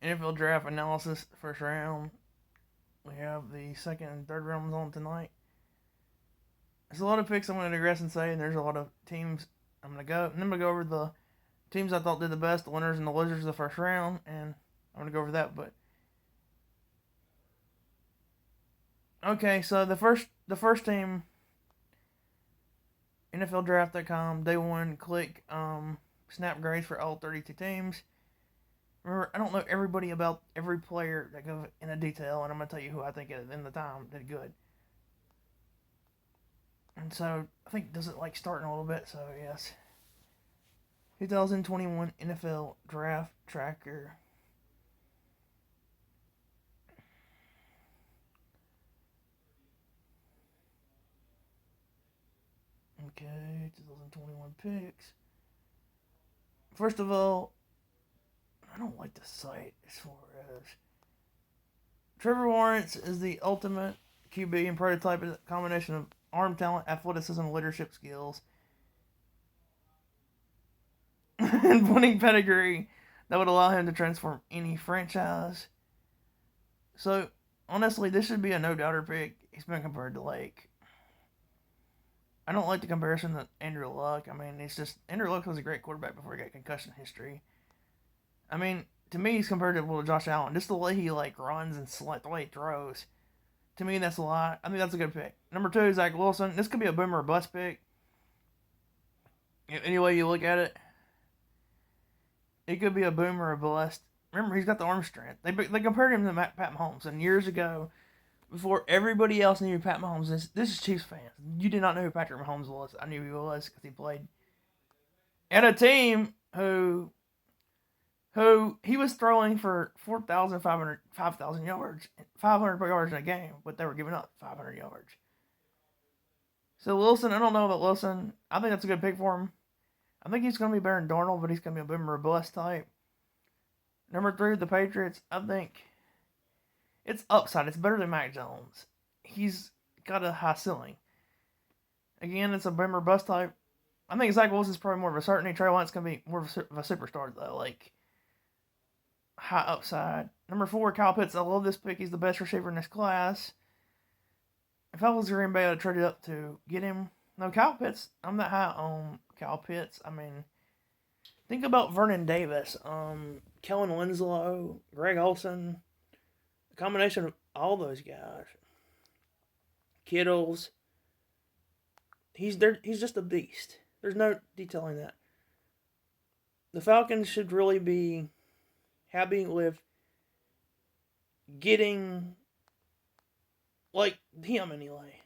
NFL draft analysis, first round. We have the second and third rounds on tonight. There's a lot of picks I'm going to digress and say, and there's a lot of teams I'm going to go. And I'm going to go over the teams I thought did the best, the winners and the losers of the first round, and I'm going to go over that. But okay, so the first team, NFLDraft.com, day one, click snap grades for all 32 teams. Remember, I don't know everybody about every player that goes in a detail, and I'm going to tell you who I think in the time did good. And so I think does it like starting a little bit. So yes, 2021 NFL Draft Tracker. Okay, 2021 picks. First of all, I don't like the site as far as Trevor Lawrence is the ultimate QB and prototype is a combination of arm talent, athleticism, leadership skills, and winning pedigree that would allow him to transform any franchise. So honestly, this should be a no doubter pick. He's been compared to like I don't like the comparison to Andrew Luck. I mean, it's just Andrew Luck was a great quarterback before he got concussion history. I mean, to me, he's compared to well, Josh Allen. Just the way he like runs and the way he throws. To me, that's a lot. I think that's a good pick. Number two, Zach Wilson. This could be a boomer or bust pick. Any way you look at it, it could be a boomer or bust. Remember, he's got the arm strength. They compared him to Pat Mahomes, and years ago, before everybody else knew Pat Mahomes, this is Chiefs fans. You did not know who Patrick Mahomes was. I knew he was because he played at a team who he was throwing for 4,500, 5,000 yards, 500 yards in a game, but they were giving up 500 yards. So Wilson, I don't know about Wilson. I think that's a good pick for him. I think he's going to be better than Darnold, but he's going to be a boomer or bust type. Number three, the Patriots. I think it's upside. It's better than Mac Jones. He's got a high ceiling. Again, it's a boomer bust type. I think Zach Wilson's probably more of a certainty. Trey Lance going to be more of a superstar, though. Like, high upside. Number four, Kyle Pitts. I love this pick. He's the best receiver in this class. If I was Green Bay, I'd trade it up to get him. No, Kyle Pitts. I'm not high on Kyle Pitts. I mean, think about Vernon Davis, Kellen Winslow, Greg Olson. A combination of all those guys. Kittles. He's there. He's just a beast. There's no detailing that. The Falcons should really be happy with getting like him anyway.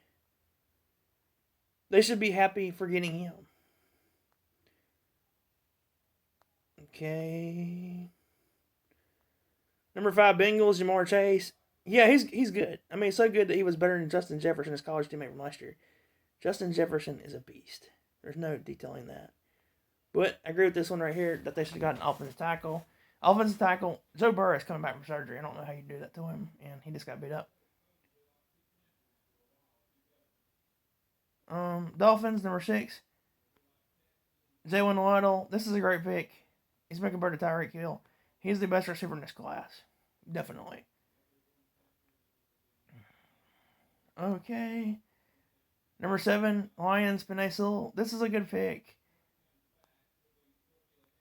They should be happy for getting him. Okay. Number five, Bengals, Jamar Chase. Yeah, he's good. I mean, so good that he was better than Justin Jefferson, his college teammate from last year. Justin Jefferson is a beast. There's no detailing that. But I agree with this one right here that they should have got an offensive tackle. Offensive tackle, Joe Burrow is coming back from surgery. I don't know how you do that to him, and he just got beat up. Dolphins, number six, Jalen Waddle. This is a great pick. He's been compared to Tyreek Hill. He's the best receiver in this class. Definitely. Okay. Number seven, Lions, Penei Sewell. This is a good pick.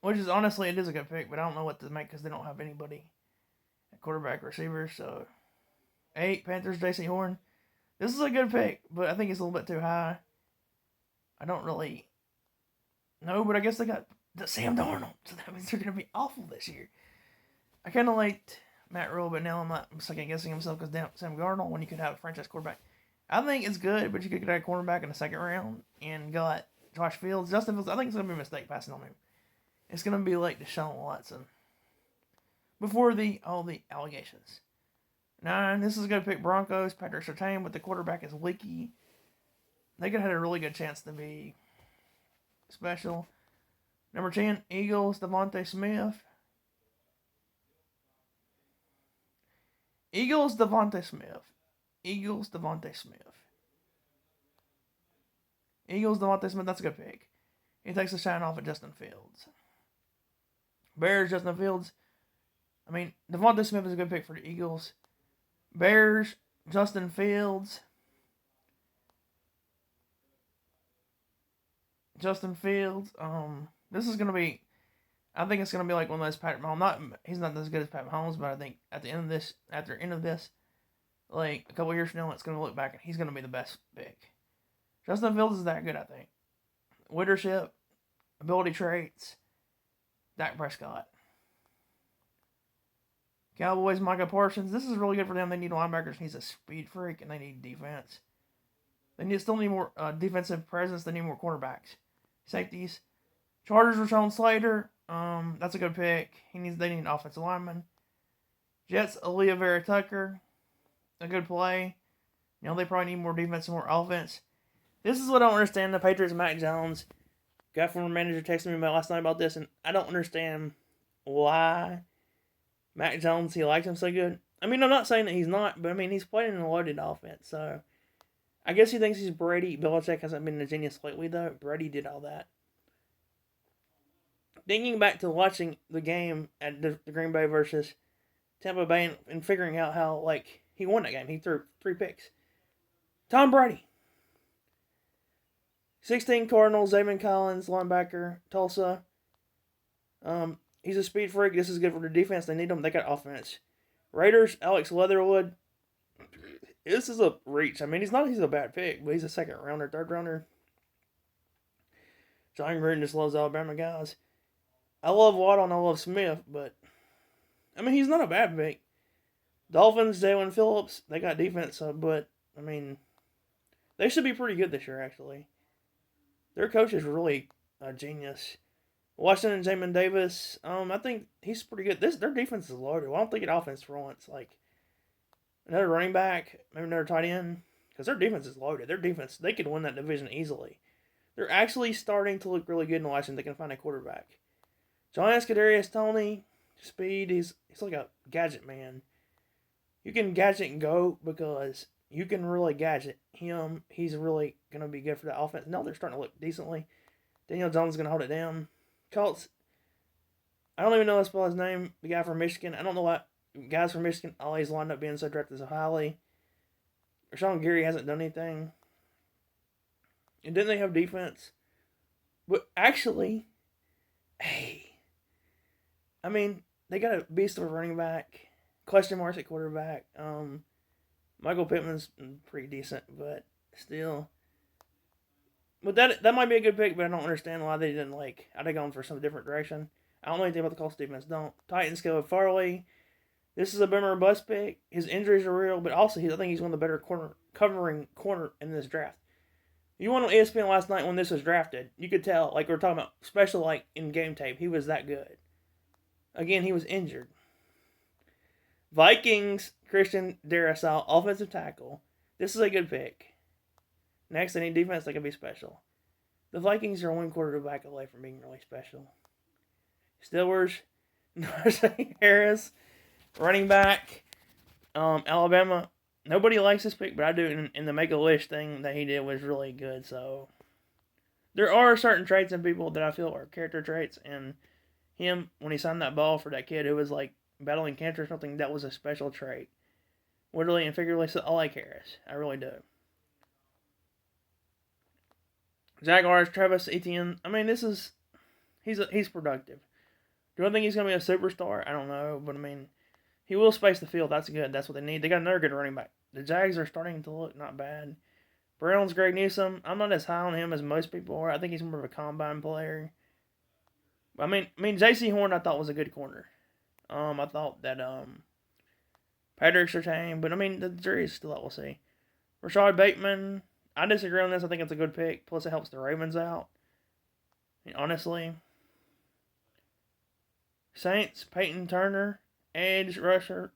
Which is honestly, it is a good pick, but I don't know what to make because they don't have anybody at quarterback receiver. So, eight, Panthers, J.C. Horn. This is a good pick, but I think it's a little bit too high. I don't really know, but I guess they got Sam Darnold, so that means they're going to be awful this year. I kind of liked Matt Rule, but now I'm second guessing himself because Sam Darnold when you could have a franchise quarterback. I think it's good, but you could get a cornerback in the second round and got Josh Fields. Justin Fields, I think it's going to be a mistake passing on him. It's going to be like Deshaun Watson before all the allegations. Nine, this is a good pick. Broncos, Patrick Surtain, but the quarterback is leaky. They could have had a really good chance to be special. Number 10, Eagles, devonte Smith. Eagles, devonte Smith. Eagles, devonte Smith. Eagles, devonte Smith, that's a good pick. He takes the shine off of Justin Fields. Bears, Justin Fields. I mean, Devonte Smith is a good pick for the Eagles. Bears, Justin Fields. This is gonna be. I think it's gonna be like one of those Patrick Mahomes. He's not as good as Pat Mahomes, but I think at the end of this, like a couple years from now, it's gonna look back and he's gonna be the best pick. Justin Fields is that good, I think. Leadership, ability traits. Dak Prescott. Cowboys, Micah Parsons. This is really good for them. They need linebackers. He's a speed freak, and they need defense. Still need more defensive presence. They need more cornerbacks. Safeties. Chargers, Rashawn Slater. That's a good pick. They need an offensive lineman. Jets, Aaliyah Vera Tucker. A good play. They probably need more defense and more offense. This is what I don't understand. The Patriots, Mac Jones. Got former manager texted me about last night about this, and I don't understand why Mac Jones, he likes him so good. I mean, I'm not saying that he's not, but I mean, he's playing in a loaded offense, so I guess he thinks he's Brady. Belichick hasn't been a genius lately, though. Brady did all that. Thinking back to watching the game at the Green Bay versus Tampa Bay and figuring out how, like, he won that game. He threw 3 picks. Tom Brady. 16 Cardinals, Zayvon Collins, linebacker, Tulsa. He's a speed freak. This is good for the defense. They need him. They got offense. Raiders, Alex Leatherwood. This is a reach. I mean, he's a bad pick, but he's a second rounder, third rounder. John Gruden just loves Alabama guys. I love Waddle and I love Smith, but I mean, he's not a bad pick. Dolphins, Jalen Phillips. They got defense, but I mean, they should be pretty good this year, actually. Their coach is really a genius. Washington, Jamin Davis. I think he's pretty good. Their defense is loaded. Well, I don't think it offense for once. Like another running back, maybe another tight end, because their defense is loaded. Their defense, they could win that division easily. They're actually starting to look really good in Washington. They can find a quarterback. Giants, Kadarius Toney, speed. He's like a gadget man. You can gadget and go because you can really gadget him. He's really going to be good for the offense. No, they're starting to look decently. Daniel Jones is going to hold it down. Colts, I don't even know how to spell his name. The guy from Michigan. I don't know why guys from Michigan always wind up being so drafted so highly. Rashawn Gary hasn't done anything. And didn't they have defense? But actually, hey, I mean, they got a beast of a running back. Question marks at quarterback. Michael Pittman's pretty decent, but still. But that might be a good pick, but I don't understand why they didn't I'd have gone for some different direction. I don't know anything about the Colts defense. Don't. Titans go with Farley. This is a boomer bust pick. His injuries are real, but also I think he's one of the better covering corner in this draft. You went on ESPN last night when this was drafted. You could tell, we were talking about special in game tape. He was that good. Again, he was injured. Vikings, Christian Darrisaw, offensive tackle. This is a good pick. Next, they need defense. They can be special. The Vikings are one quarterback away from being really special. Steelers, Najee Harris, running back, Alabama. Nobody likes this pick, but I do. And the Make-A-Wish thing that he did was really good. So there are certain traits in people that I feel are character traits. And him, when he signed that ball for that kid who was battling cancer or something, that was a special trait. Literally and figuratively, so I like Harris. I really do. Jaguars, Travis Etienne. I mean, he's productive. Do I think he's going to be a superstar? I don't know, but I mean, he will space the field. That's good. That's what they need. They got another good running back. The Jags are starting to look not bad. Browns, Greg Newsome. I'm not as high on him as most people are. I think he's more of a combine player. I mean, J.C. Horn I thought was a good corner. I thought that Patrick Surtain, but I mean the jury is still out. We'll see. Rashad Bateman. I disagree on this. I think it's a good pick. Plus, it helps the Ravens out. I mean, honestly. Saints, Peyton Turner, edge rusher.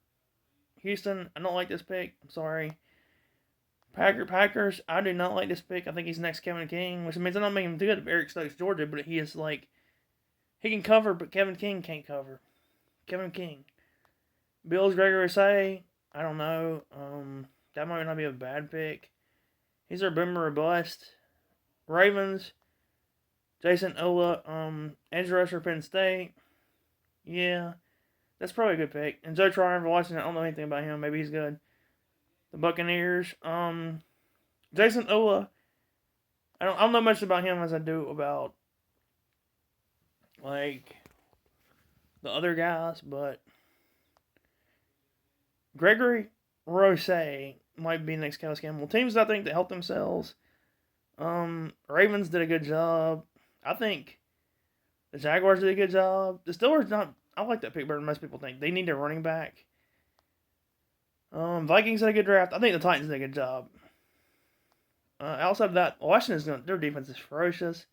Houston, I don't like this pick. I'm sorry. Packers, I do not like this pick. I think he's next Kevin King, which means I don't make him good at Eric Stokes, Georgia, but he is he can cover, but Kevin King can't cover. Kevin King. Bills, Gregory Say, I don't know. That might not be a bad pick. He's our boomer or bust. Ravens, Jason Ola, edge rusher, Penn State. Yeah. That's probably a good pick. And Joe Tryon for Washington, I don't know anything about him. Maybe he's good. The Buccaneers. Jason Ola. I don't know much about him as I do about like the other guys, but Gregory Roche might be next Calais Campbell. Teams I think that help themselves. Ravens did a good job. I think the Jaguars did a good job. The Steelers not. I like that pick better than most people think. They need a running back. Vikings did a good draft. I think the Titans did a good job. Outside of that, their defense is ferocious.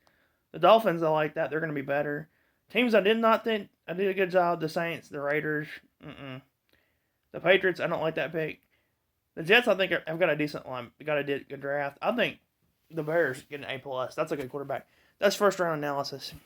The Dolphins, I like that. They're going to be better. Teams I did not think I did a good job. The Saints, the Raiders. The Patriots, I don't like that pick. The Jets, I think, have got a decent line. Got a good draft. I think the Bears get an A+. That's a good quarterback. That's first round analysis.